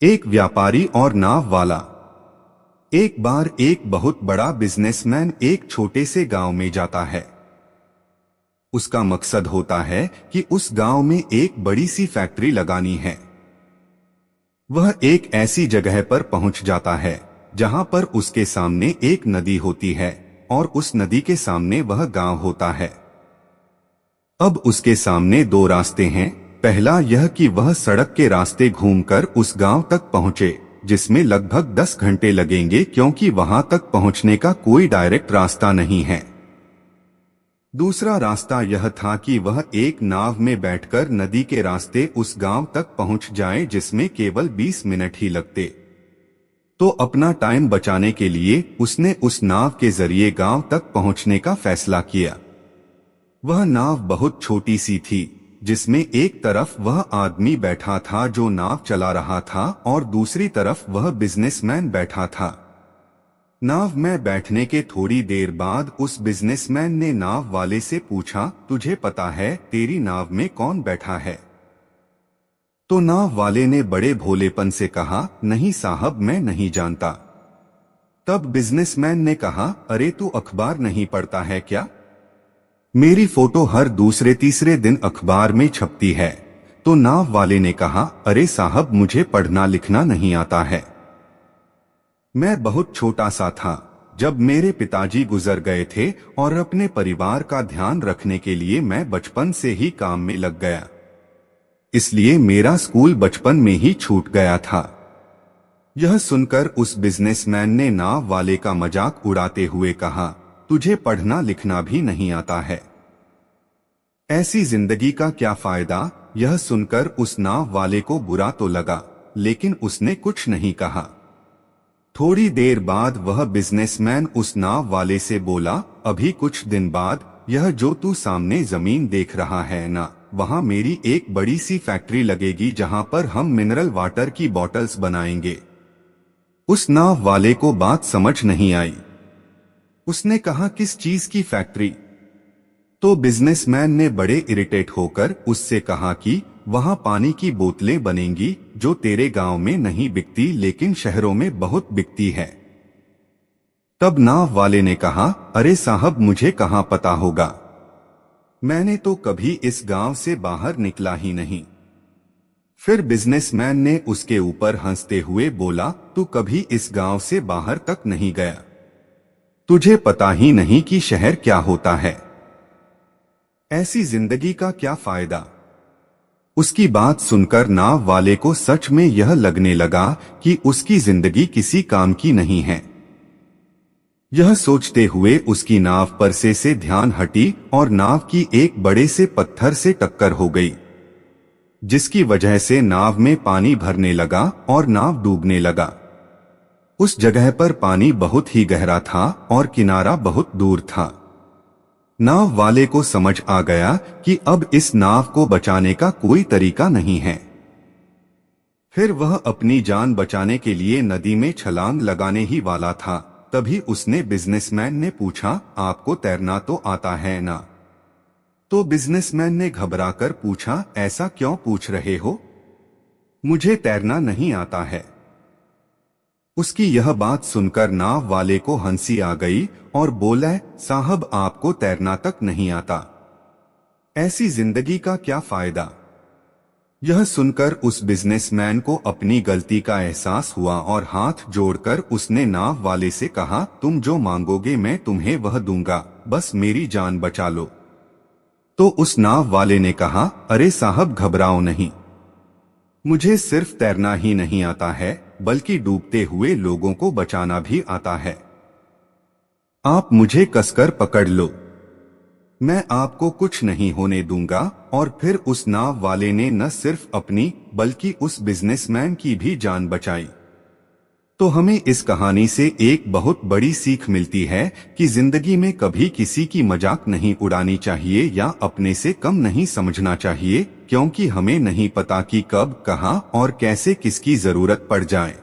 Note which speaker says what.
Speaker 1: एक व्यापारी और नाव वाला। एक बार एक बहुत बड़ा बिजनेसमैन एक छोटे से गांव में जाता है। उसका मकसद होता है कि उस गांव में एक बड़ी सी फैक्ट्री लगानी है। वह एक ऐसी जगह पर पहुंच जाता है जहां पर उसके सामने एक नदी होती है और उस नदी के सामने वह गांव होता है। अब उसके सामने दो रास्ते हैं। पहला यह कि वह सड़क के रास्ते घूमकर उस गांव तक पहुंचे, जिसमें लगभग 10 घंटे लगेंगे क्योंकि वहां तक पहुंचने का कोई डायरेक्ट रास्ता नहीं है। दूसरा रास्ता यह था कि वह एक नाव में बैठकर नदी के रास्ते उस गांव तक पहुंच जाए, जिसमें केवल 20 मिनट ही लगते। तो अपना टाइम बचाने के लिए उसने उस नाव के जरिए गांव तक पहुंचने का फैसला किया। वह नाव बहुत छोटी सी थी, जिसमें एक तरफ वह आदमी बैठा था जो नाव चला रहा था और दूसरी तरफ वह बिजनेसमैन बैठा था। नाव में बैठने के थोड़ी देर बाद उस बिजनेसमैन ने नाव वाले से पूछा, तुझे पता है तेरी नाव में कौन बैठा है? तो नाव वाले ने बड़े भोलेपन से कहा, नहीं साहब, मैं नहीं जानता। तब बिजनेसमैन ने कहा, अरे तू अखबार नहीं पढ़ता है क्या? मेरी फोटो हर दूसरे तीसरे दिन अखबार में छपती है। तो नाव वाले ने कहा, अरे साहब, मुझे पढ़ना लिखना नहीं आता है। मैं बहुत छोटा सा था जब मेरे पिताजी गुजर गए थे और अपने परिवार का ध्यान रखने के लिए मैं बचपन से ही काम में लग गया। इसलिए मेरा स्कूल बचपन में ही छूट गया था। यह सुनकर उस बिजनेसमैन ने नाव वाले का मजाक उड़ाते हुए कहा, तुझे पढ़ना लिखना भी नहीं आता है, ऐसी जिंदगी का क्या फायदा? यह सुनकर उस नाव वाले को बुरा तो लगा, लेकिन उसने कुछ नहीं कहा। थोड़ी देर बाद वह बिजनेसमैन उस नाव वाले से बोला, अभी कुछ दिन बाद यह जो तू सामने जमीन देख रहा है ना, वहां मेरी एक बड़ी सी फैक्ट्री लगेगी जहां पर हम मिनरल वाटर की बॉटल्स बनाएंगे। उस नाव वाले को बात समझ नहीं आई। उसने कहा, किस चीज की फैक्ट्री? तो बिजनेसमैन ने बड़े इरिटेट होकर उससे कहा कि वहां पानी की बोतलें बनेंगी जो तेरे गांव में नहीं बिकती लेकिन शहरों में बहुत बिकती है। तब नाव वाले ने कहा, अरे साहब, मुझे कहां पता होगा, मैंने तो कभी इस गांव से बाहर निकला ही नहीं। फिर बिजनेसमैन ने उसके ऊपर हंसते हुए बोला, तू कभी इस गांव से बाहर तक नहीं गया, तुझे पता ही नहीं कि शहर क्या होता है, ऐसी जिंदगी का क्या फायदा? उसकी बात सुनकर नाव वाले को सच में यह लगने लगा कि उसकी जिंदगी किसी काम की नहीं है। यह सोचते हुए उसकी नाव पर से ध्यान हटी और नाव की एक बड़े से पत्थर से टक्कर हो गई, जिसकी वजह से नाव में पानी भरने लगा और नाव डूबने लगा। उस जगह पर पानी बहुत ही गहरा था और किनारा बहुत दूर था। नाव वाले को समझ आ गया कि अब इस नाव को बचाने का कोई तरीका नहीं है। फिर वह अपनी जान बचाने के लिए नदी में छलांग लगाने ही वाला था, तभी उसने बिजनेसमैन ने पूछा, आपको तैरना तो आता है ना? तो बिजनेसमैन ने घबराकर पूछा, ऐसा क्यों पूछ रहे हो? मुझे तैरना नहीं आता है। उसकी यह बात सुनकर नाव वाले को हंसी आ गई और बोला, साहब, आपको तैरना तक नहीं आता, ऐसी जिंदगी का क्या फायदा? यह सुनकर उस बिजनेसमैन को अपनी गलती का एहसास हुआ और हाथ जोड़कर उसने नाव वाले से कहा, तुम जो मांगोगे मैं तुम्हें वह दूंगा, बस मेरी जान बचा लो। तो उस नाव वाले ने कहा, अरे साहब, घबराओ नहीं, मुझे सिर्फ तैरना ही नहीं आता है बल्कि डूबते हुए लोगों को बचाना भी आता है। आप मुझे कसकर पकड़ लो, मैं आपको कुछ नहीं होने दूंगा। और फिर उस नाव वाले ने न सिर्फ अपनी बल्कि उस बिजनेसमैन की भी जान बचाई। तो हमें इस कहानी से एक बहुत बड़ी सीख मिलती है कि जिंदगी में कभी किसी की मजाक नहीं उड़ानी चाहिए या अपने से कम नहीं समझना चाहिए, क्योंकि हमें नहीं पता कि कब, कहां और कैसे किसकी जरूरत पड़ जाए।